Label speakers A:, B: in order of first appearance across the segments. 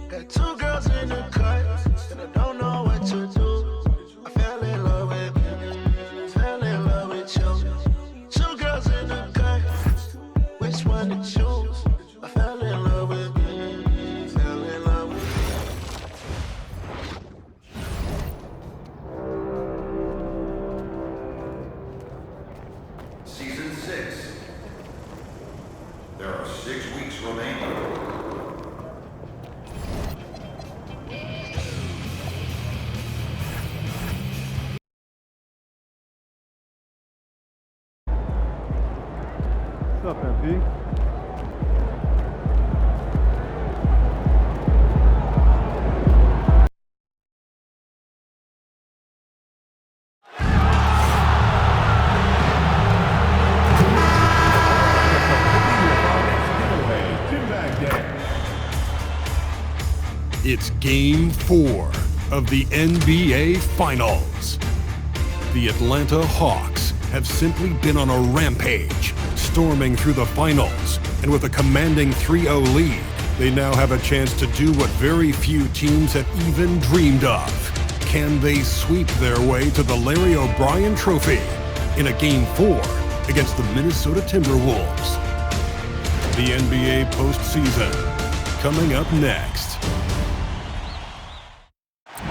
A: Got two girls in the cut, and I don't know what to do. I fell in love with you. Two girls in the cut, which one to choose? I fell in love with you, fell in love with
B: you. Season 6. There are 6 weeks remaining.
C: What's up, MP?
D: It's Game 4 of the NBA Finals. The Atlanta Hawks have simply been on a rampage, storming through the finals, and with a commanding 3-0 lead, they now have a chance to do what very few teams have even dreamed of. Can they sweep their way to the Larry O'Brien Trophy in a Game 4 against the Minnesota Timberwolves? The NBA postseason, coming up next.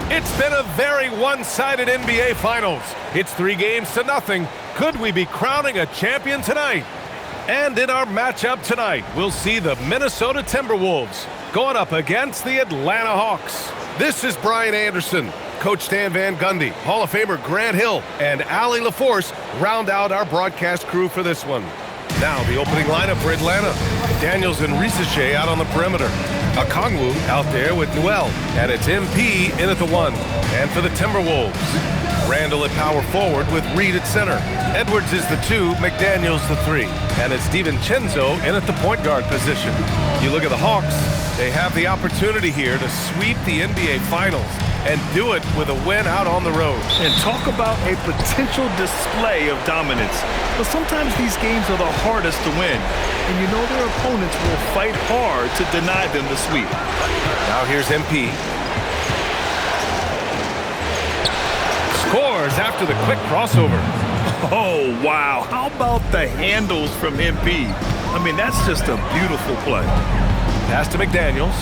E: It's been a very one-sided NBA Finals. It's 3-0. Could we be crowning a champion tonight? And in our matchup tonight, we'll see the Minnesota Timberwolves going up against the Atlanta Hawks. This is Brian Anderson. Coach Stan Van Gundy, Hall of Famer Grant Hill, and Allie LaForce round out our broadcast crew for this one. Now the opening lineup for Atlanta. Daniels and Risache out on the perimeter. Okongwu out there with Newell, and it's MP in at the 1. And for the Timberwolves, Randall at power forward with Reed at center. Edwards is the 2, McDaniels the 3. And it's DiVincenzo in at the point guard position. You look at the Hawks, they have the opportunity here to sweep the NBA Finals and do it with a win out on the road.
F: And talk about a potential display of dominance. But sometimes these games are the hardest to win. And you know their opponents will fight hard to deny them the sweep.
E: Now here's MP. Scores after the quick crossover.
F: Oh, wow. How about the handles from MP? I mean, that's just a beautiful play.
E: Pass to McDaniels.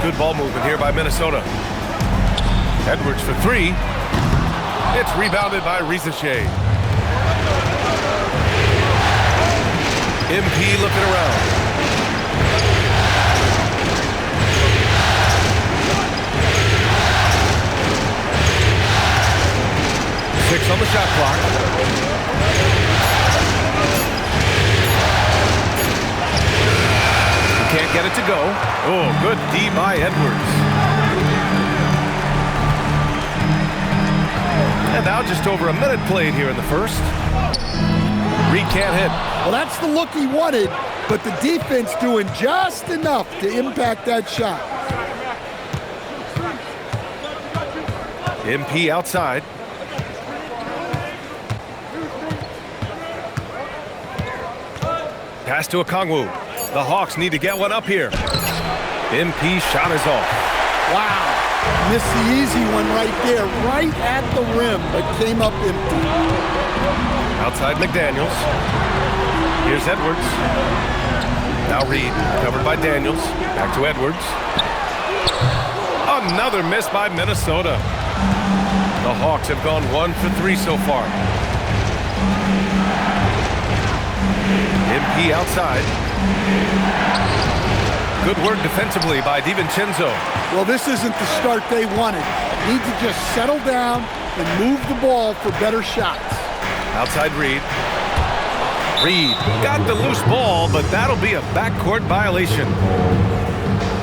E: Good ball movement here by Minnesota. Edwards for 3. It's rebounded by Risache. MP looking around. Six on the shot clock. He can't get it to go. Oh, good D by Edwards. And now just over a minute played here in the first. Reed can't hit.
G: Well, that's the look he wanted, but the defense doing just enough to impact that shot.
E: MP outside. Pass to Okongwu. The Hawks need to get one up here. MP shot is off.
G: Wow. Missed the easy one right there, right at the rim, but came up empty.
E: Outside McDaniels. Here's Edwards. Now Reed, covered by Daniels. Back to Edwards. Another miss by Minnesota. The Hawks have gone 1 for 3 so far. MP outside. Good work defensively by DiVincenzo.
G: Well, this isn't the start they wanted. Need to just settle down and move the ball for better shots.
E: Outside Reed. Reed got the loose ball, but that'll be a backcourt violation.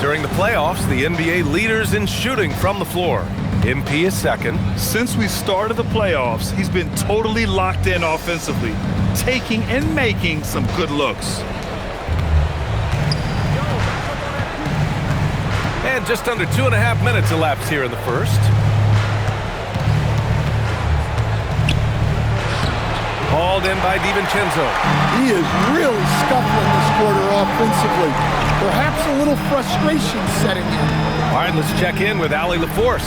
E: During the playoffs, the NBA leaders in shooting from the floor. MP is second.
F: Since we started the playoffs, he's been totally locked in offensively, taking and making some good looks.
E: And just under 2.5 minutes elapsed here in the first. Hauled in by DiVincenzo.
G: He is really scuffling this quarter offensively. Perhaps a little frustration setting in.
E: All right, let's check in with Allie LaForce.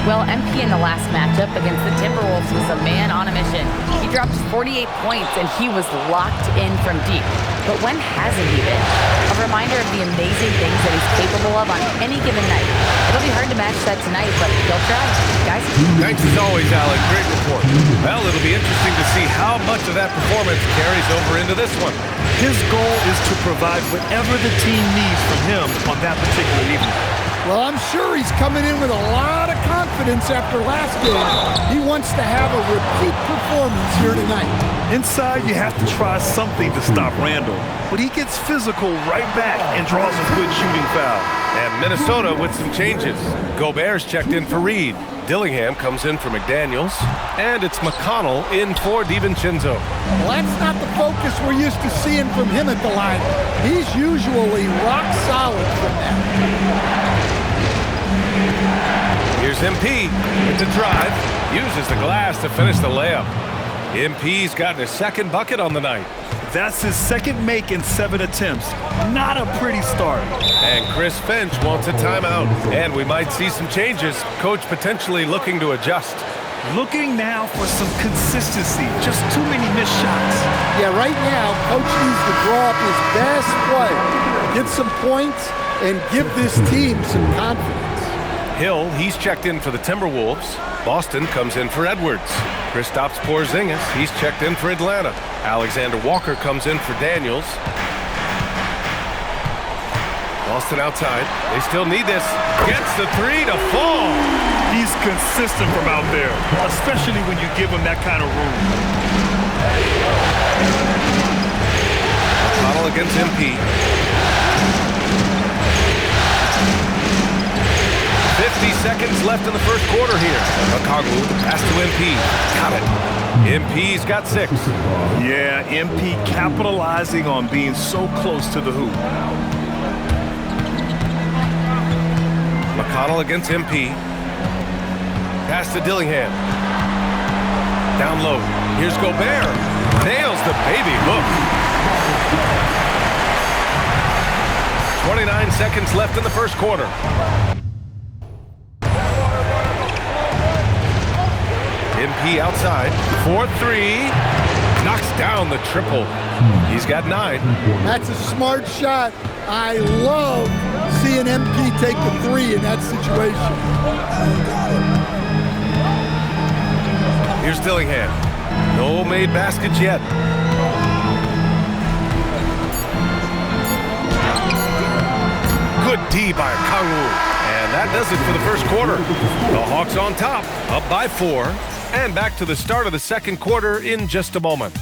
C: Well, MP in the last matchup against the Timberwolves was a man on a mission. He dropped 48 points, and he was locked in from deep. But when hasn't he been? A reminder of the amazing things that he's capable of on any given night. It'll be hard to match that tonight, but he'll try. Guys?
E: Thanks as always, Alec. Great report. Well, it'll be interesting to see how much of that performance carries over into this one.
F: His goal is to provide whatever the team needs from him on that particular evening.
G: Well, I'm sure he's coming in with a lot of confidence after last game. He wants to have a repeat performance here tonight.
F: Inside, you have to try something to stop Randall, but he gets physical right back and draws a good shooting foul.
E: And Minnesota with some changes. Gobert's checked in for Reed. Dillingham comes in for McDaniels. And it's McConnell in for DiVincenzo.
G: Well, that's not the focus we're used to seeing from him at the line. He's usually rock solid from that.
E: Here's MP with the drive. Uses the glass to finish the layup. MP's gotten his second bucket on the night.
F: That's his second make in 7 attempts. Not a pretty start.
E: And Chris Finch wants a timeout. And we might see some changes. Coach potentially looking to adjust.
F: Looking now for some consistency. Just too many missed shots.
G: Yeah, right now, Coach needs to draw up his best play, get some points, and give this team some confidence.
E: Hill, he's checked in for the Timberwolves. Boston comes in for Edwards. Kristaps Porzingis, he's checked in for Atlanta. Alexander Walker comes in for Daniels. Boston outside. They still need this. Gets the three to fall.
F: He's consistent from out there, especially when you give him that kind of room.
E: McConnell against MP. 50 seconds left in the first quarter here. Okongwu pass to MP. Got it. MP's got 6.
F: Yeah, MP capitalizing on being so close to the hoop.
E: McConnell against MP. Pass to Dillingham. Down low. Here's Gobert. Nails the baby hook. 29 seconds left in the first quarter. MP outside. 4-3. Knocks down the triple. He's got 9.
G: That's a smart shot. I love seeing MP take the 3 in that situation.
E: Here's Dillingham. No made baskets yet. Good D by Okongwu. And that does it for the first quarter. The Hawks on top, up by 4. And back to the start of the second quarter in just a moment.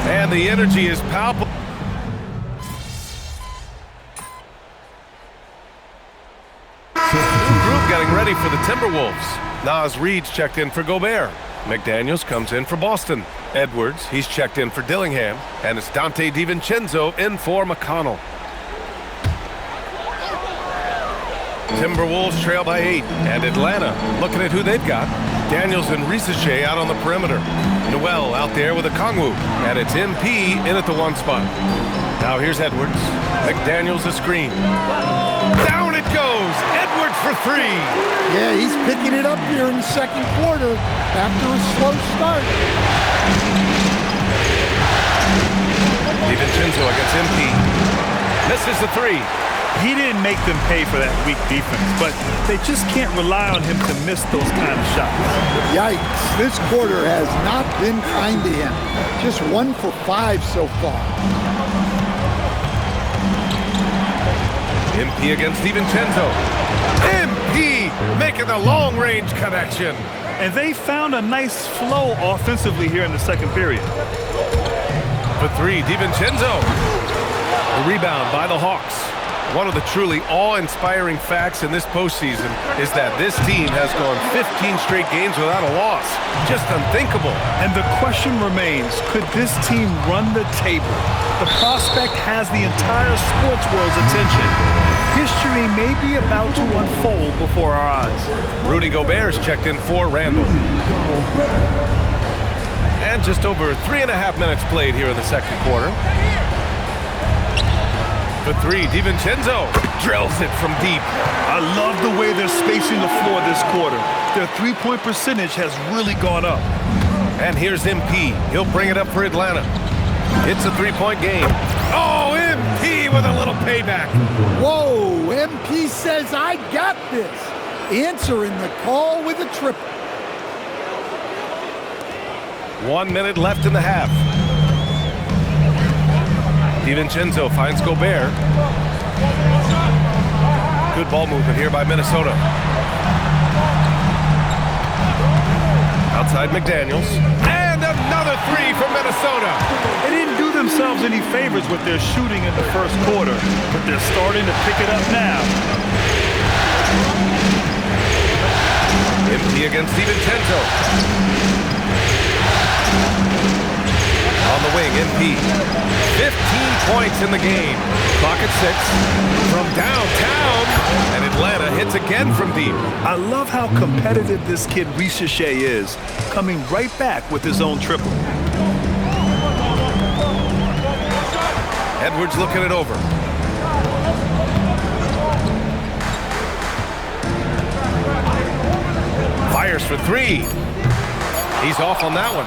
E: And the energy is palpable. Group getting ready for the Timberwolves. Naz Reid's checked in for Gobert. McDaniels comes in for Boston. Edwards, he's checked in for Dillingham. And it's Dante DiVincenzo in for McConnell. Timberwolves trail by 8. And Atlanta looking at who they've got. Daniels and Risache out on the perimeter. Noel out there with Okongwu. And it's MP in at the 1 spot. Now here's Edwards. McDaniels a screen. Down it goes. Edwards for 3.
G: Yeah, he's picking it up here in the second quarter after a slow start.
E: DiVincenzo against MP. Misses the 3.
F: He didn't make them pay for that weak defense, but they just can't rely on him to miss those kind of shots.
G: Yikes, this quarter has not been kind to him. Just 1 for 5 so far.
E: MP against DiVincenzo. MP making the long-range connection.
F: And they found a nice flow offensively here in the second period.
E: For 3, DiVincenzo. The rebound by the Hawks. One of the truly awe-inspiring facts in this postseason is that this team has gone 15 straight games without a loss. Just unthinkable.
F: And the question remains, could this team run the table? The prospect has the entire sports world's attention. History may be about to unfold before our eyes.
E: Rudy Gobert's checked in for Randall. And just over 3.5 minutes played here in the second quarter. For three, DiVincenzo drills it from deep.
F: I love the way they're spacing the floor this quarter. Their three-point percentage has really gone up.
E: And here's MP. He'll bring it up for Atlanta. It's a three-point game. Oh, MP with a little payback.
G: Whoa, MP says, I got this. Answering the call with a triple.
E: 1 minute left in the half. DiVincenzo finds Gobert. Good ball movement here by Minnesota. Outside McDaniels. And another three from Minnesota.
F: They didn't do themselves any favors with their shooting in the first quarter, but they're starting to pick it up now.
E: Empty against DiVincenzo. On the wing, MP. 15 points in the game. Clock at 6. From downtown. And Atlanta hits again from deep.
F: I love how competitive this kid Richeche is, coming right back with his own triple.
E: Edwards looking it over. Fires for three. He's off on that one.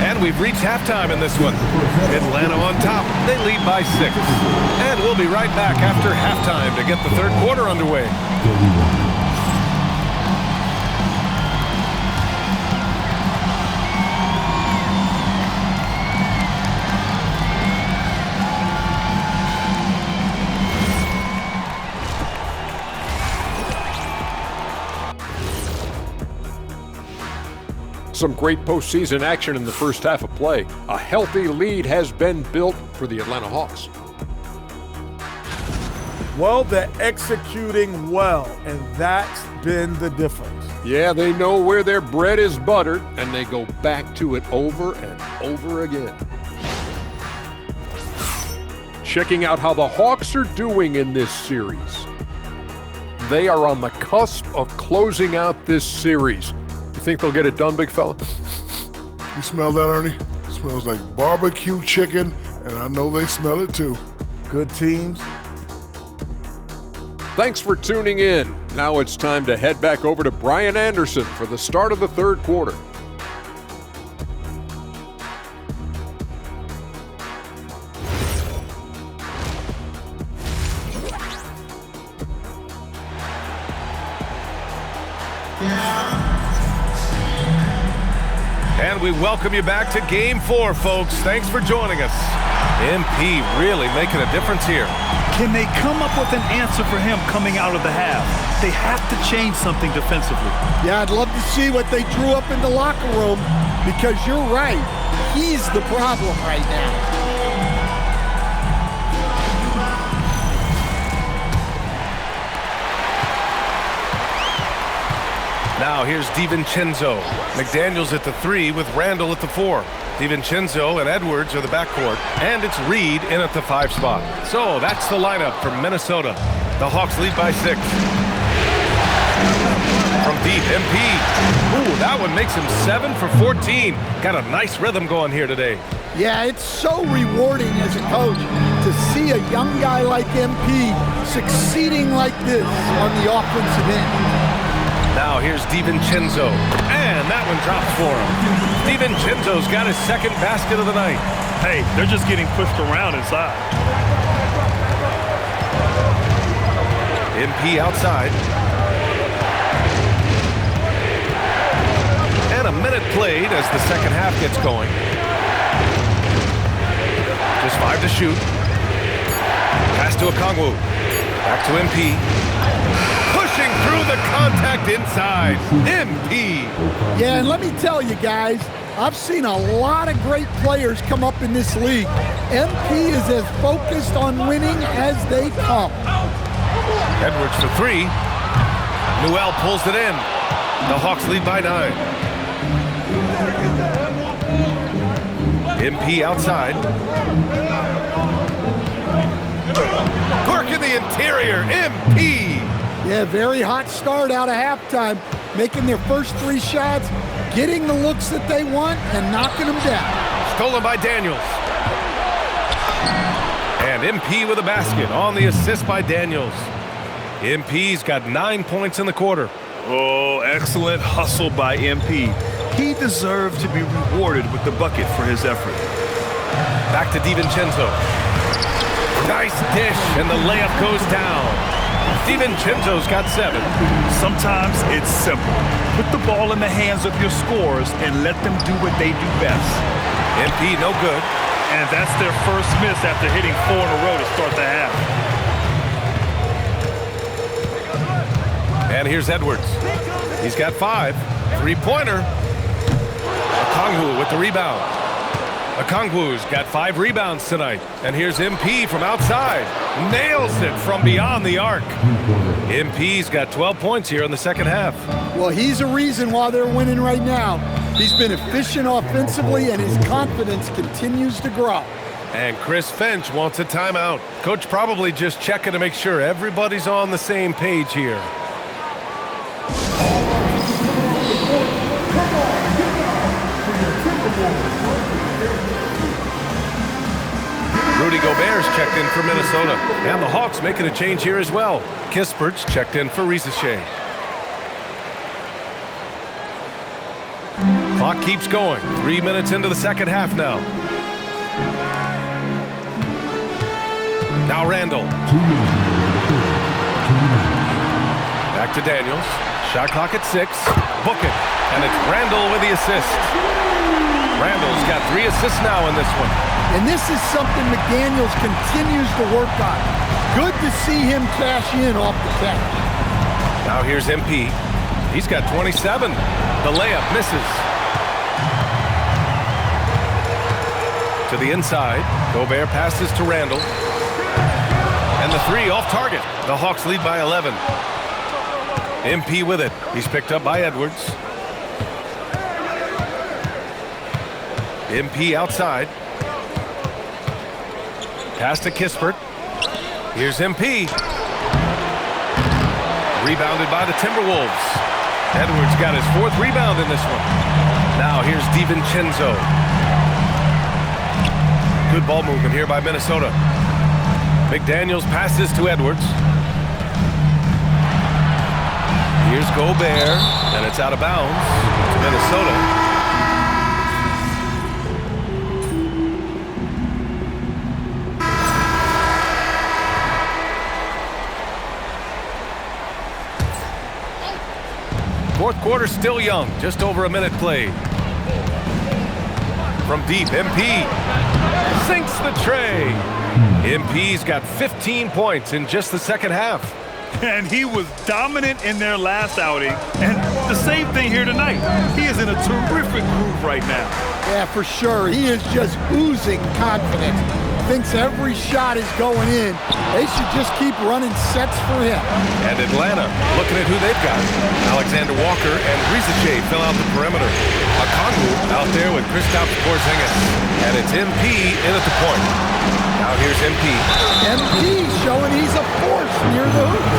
E: And we've reached halftime in this one. Atlanta on top. They lead by 6. And we'll be right back after halftime to get the third quarter underway.
H: Some great postseason action in the first half of play. A healthy lead has been built for the Atlanta Hawks.
I: Well, they're executing well, and that's been the difference.
H: Yeah, they know where their bread is buttered, and they go back to it over and over again. Checking out how the Hawks are doing in this series. They are on the cusp of closing out this series. You think they'll get it done, big fella?
J: You smell that, Ernie? It smells like barbecue chicken, and I know they smell it too.
I: Good teams.
H: Thanks for tuning in. Now it's time to head back over to Brian Anderson for the start of the third quarter.
E: And we welcome you back to Game 4, folks. Thanks for joining us. MP really making a difference here.
F: Can they come up with an answer for him coming out of the half? They have to change something defensively.
G: Yeah, I'd love to see what they drew up in the locker room, because you're right. He's the problem right now.
E: Now here's DiVincenzo. McDaniels at the 3 with Randall at the 4. DiVincenzo and Edwards are the backcourt. And it's Reed in at the 5 spot. So that's the lineup for Minnesota. The Hawks lead by 6. From deep, MP. Ooh, that one makes him 7 for 14. Got a nice rhythm going here today.
G: Yeah, it's so rewarding as a coach to see a young guy like MP succeeding like this on the offensive end.
E: Now here's DiVincenzo, and that one drops for him. DiVincenzo's got his second basket of the night.
F: Hey, they're just getting pushed around inside.
E: MP outside. And a minute played as the second half gets going. Just 5 to shoot. Pass to Okongwu. Back to MP. Through the contact inside. MP.
G: Yeah, and let me tell you guys, I've seen a lot of great players come up in this league. MP is as focused on winning as they come.
E: Edwards for three. Newell pulls it in. The Hawks lead by 9. MP outside. Cork in the interior. MP.
G: Yeah, very hot start out of halftime, making their first 3 shots, getting the looks that they want, and knocking them down.
E: Stolen by Daniels. And MP with a basket on the assist by Daniels. MP's got 9 points in the quarter.
F: Oh, excellent hustle by MP. He deserved to be rewarded with the bucket for his effort.
E: Back to DiVincenzo. Nice dish, and the layup goes down. DiVincenzo's got 7.
F: Sometimes it's simple. Put the ball in the hands of your scorers and let them do what they do best.
E: MP no good.
F: And that's their first miss after hitting 4 in a row to start the half.
E: And here's Edwards. He's got 5. 3-pointer. Okongwu with the rebound. Okongwu's got 5 rebounds tonight. And here's MP from outside. Nails it from beyond the arc. MP's got 12 points here in the second half.
G: Well, he's a reason why they're winning right now. He's been efficient offensively, and his confidence continues to grow.
E: And Chris Finch wants a timeout. Coach probably just checking to make sure everybody's on the same page here. Rudy Gobert's checked in for Minnesota. And the Hawks making a change here as well. Kispert's checked in for Risacher. Clock keeps going. 3 minutes into the second half now. Now Randall. Back to Daniels. Shot clock at 6. Book it. And it's Randall with the assist. Randall's got 3 assists now in this one.
G: And this is something McDaniels continues to work on. Good to see him cash in off the catch.
E: Now here's MP. He's got 27. The layup misses. To the inside. Gobert passes to Randall. And the 3 off target. The Hawks lead by 11. MP with it. He's picked up by Edwards. MP outside. Pass to Kispert. Here's MP. Rebounded by the Timberwolves. Edwards got his 4th rebound in this one. Now here's DiVincenzo. Good ball movement here by Minnesota. McDaniels passes to Edwards. Here's Gobert, and it's out of bounds to Minnesota. Fourth quarter still young, just over a minute played. From deep, MP sinks the tray. MP's got 15 points in just the second half.
F: And he was dominant in their last outing. And the same thing here tonight. He is in a terrific groove right now.
G: Yeah, for sure. He is just oozing confidence. Thinks every shot is going in. They should just keep running sets for him.
E: And Atlanta, looking at who they've got. Alexander Walker and Risacher fill out the perimeter. Okongwu out there with Kristaps Porzingis. And it's MP in at the point. Now here's MP.
G: MP showing he's a force near the hoop.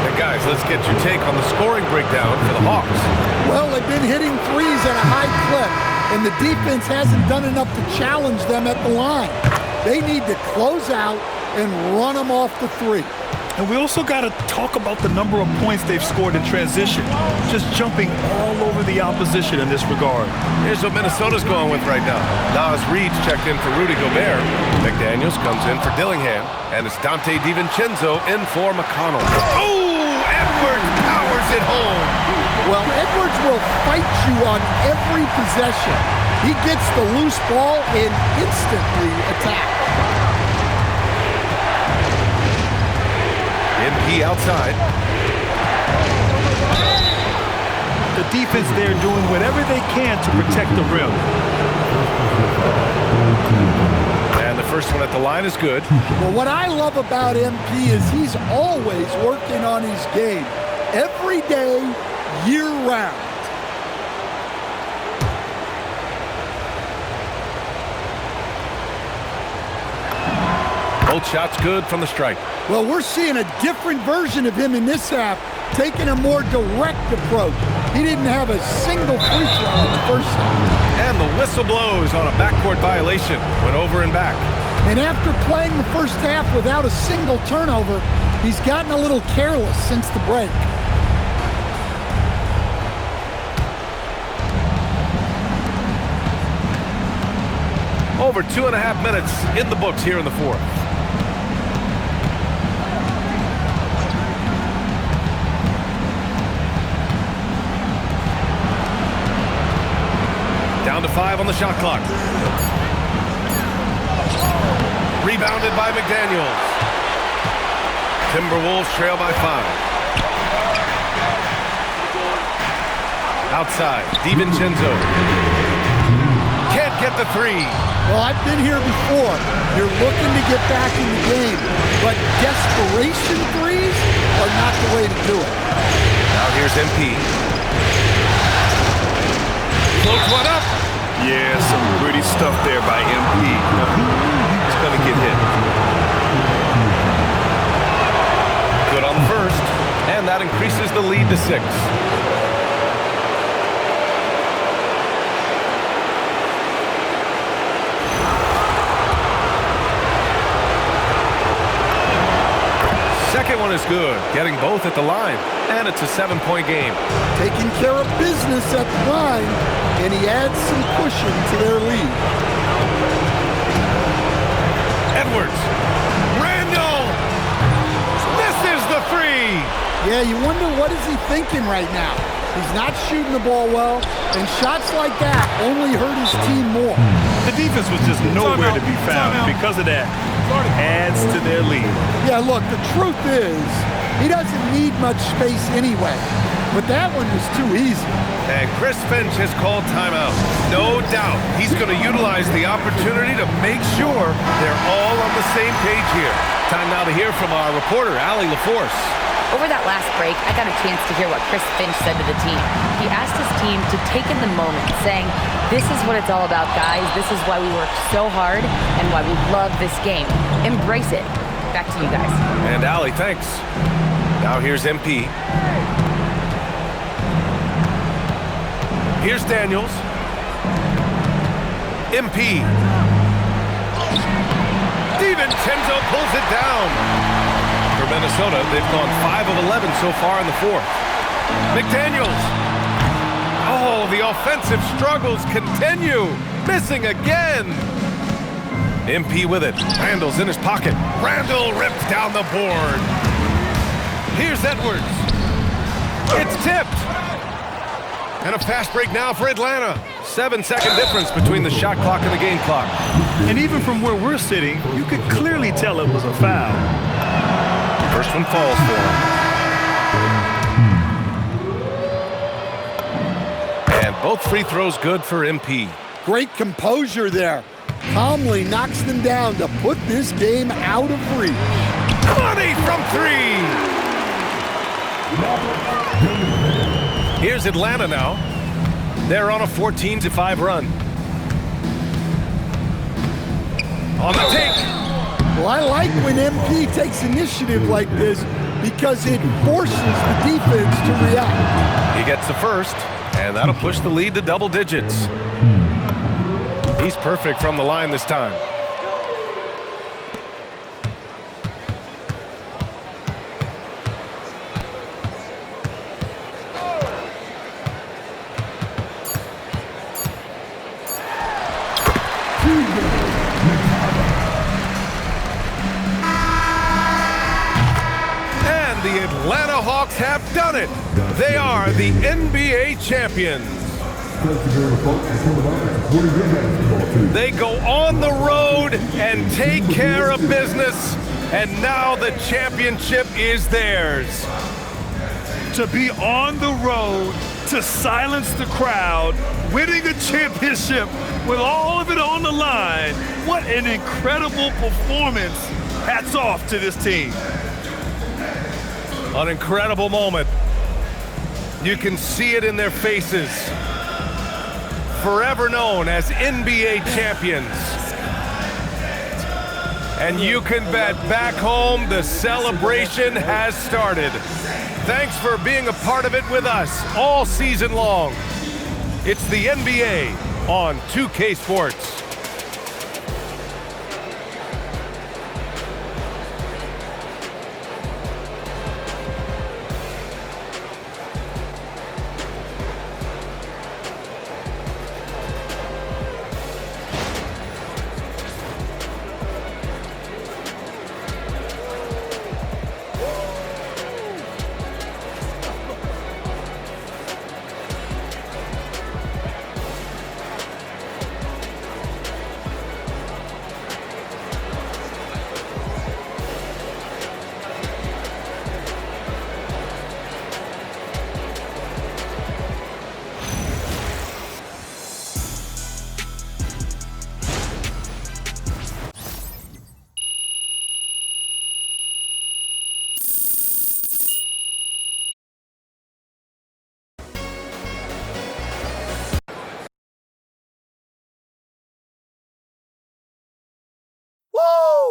E: And guys, let's get your take on the scoring breakdown for the Hawks.
G: Well, they've been hitting threes at a high clip, and the defense hasn't done enough to challenge them at the line. They need to close out and run them off the 3.
F: And we also got to talk about the number of points they've scored in transition. Just jumping all over the opposition in this regard.
E: Here's what Minnesota's going with right now. Nas Reed's checked in for Rudy Gobert. McDaniels comes in for Dillingham. And it's Dante DiVincenzo in for McConnell. Oh, Edwards powers it home.
G: Well, Edwards will fight you on every possession. He gets the loose ball and instantly attacks.
E: MP outside.
F: The defense there doing whatever they can to protect the rim.
E: And the first one at the line is good.
G: Well, what I love about MP is he's always working on his game. Every day, year-round.
E: Both shots good from the stripe.
G: Well, we're seeing a different version of him in this half, taking a more direct approach. He didn't have a single free throw in the first half.
E: And the whistle blows on a backcourt violation. Went over and back.
G: And after playing the first half without a single turnover, he's gotten a little careless since the break.
E: Over 2.5 minutes in the books here in the fourth. Down to 5 on the shot clock. Rebounded by McDaniels. Timberwolves trail by 5. Outside, DiVincenzo. Can't get the three.
G: Well, I've been here before. You're looking to get back in the game, but desperation threes are not the way to do it.
E: Now here's MP. Floats one up.
F: Yeah, some pretty stuff there by MP. He's going to get hit.
E: Good on the first, and that increases the lead to 6. Second one is good, getting both at the line, and it's a 7-point game.
G: Taking care of business at the line, and he adds some cushion to their lead.
E: Edwards. Randall. Misses the three.
G: Yeah, you wonder what is he thinking right now. He's not shooting the ball well, and shots like that only hurt his team more.
F: The defense was just nowhere to be found because of that. Adds to their lead.
G: Yeah, look, the truth is, he doesn't need much space anyway. But that one was too easy.
E: And Chris Finch has called timeout. No doubt he's going to utilize the opportunity to make sure they're all on the same page here. Time now to hear from our reporter, Allie LaForce.
C: Over that last break, I got a chance to hear what Chris Finch said to the team. He asked his team to take in the moment, saying, "This is what it's all about, guys. This is why we work so hard and why we love this game. Embrace it." Back to you guys.
E: And Allie, thanks. Now here's MP. Here's Daniels. MP. DiVincenzo pulls it down. For Minnesota, they've gone 5 of 11 so far in the fourth. McDaniels. Oh, the offensive struggles continue. Missing again. MP with it. Randall's in his pocket. Randall rips down the board. Here's Edwards. It's tipped. And a fast break now for Atlanta. 7-second difference between the shot clock and the game clock.
F: And even from where we're sitting, you could clearly tell it was a foul.
E: First one falls for him. And both free throws good for MP.
G: Great composure there. Calmly knocks them down to put this game out of reach.
E: Money from 3! Here's Atlanta now. They're on a 14-5 run. On the take.
G: Well, I like when MP takes initiative like this because it forces the defense to react.
E: He gets the first, and that'll push the lead to double digits. He's perfect from the line this time. And the Atlanta Hawks have done it. They are the NBA champions. They go on the road and take care of business, and now the championship is theirs.
F: To be on the road to silence the crowd, winning a championship with all of it on the line. What an incredible performance. Hats off to this team.
E: An incredible moment. You can see it in their faces. Forever known as NBA champions. And you can bet back home the celebration has started. Thanks for being a part of it with us all season long. It's the NBA on 2K Sports.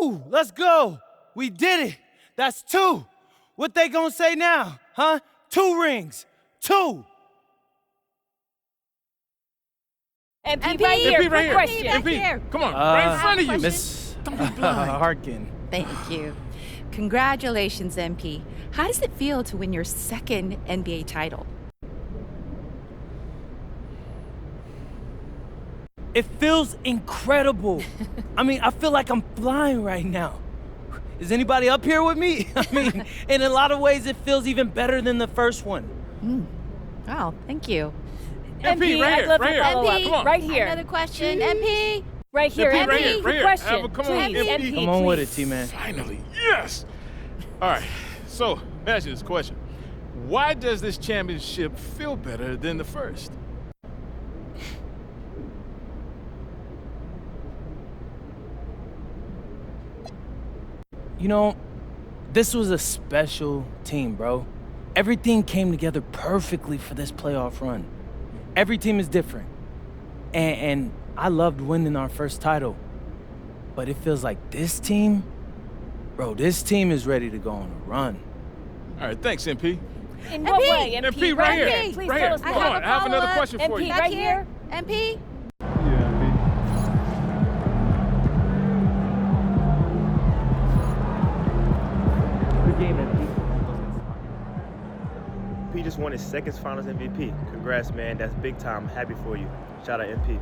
K: Woo! Let's go. We did it. That's 2. What they gonna say now, huh? 2 rings. 2.
L: MP right here.
M: MP right here.
L: Question.
M: MP, come on, right in front of you.
K: Miss Harkin.
L: Thank you. Congratulations, MP. How does it feel to win your 2nd NBA title?
K: It feels incredible. I mean, I feel like I'm flying right now. Is anybody up here with me? I mean, in a lot of ways, it feels even better than the first one.
L: Wow, thank you.
M: MP, right here, right here.
L: MP,
M: Come on.
L: right here. Another question. MP. Right here.
M: MP, right here, right here.
L: Question.
M: Come on, MP.
K: Come on with it, T-Man.
M: Finally, yes. All right, so let me ask you this question. Why does this championship feel better than the first?
K: You know, this was a special team, bro. Everything came together perfectly for this playoff run. Every team is different. And I loved winning our first title. But it feels like this team, bro, this team is ready to go on a run.
M: All right, thanks, MP.
L: In what way?
M: MP, right here.
L: Please
M: right
L: tell
M: here.
L: us
M: Come
L: more.
M: on, I have another question for you.
L: Right here. MP.
N: Good game, MP. P just won his 2nd Finals MVP. Congrats, man. That's big time. I'm happy for you. Shout out, MP.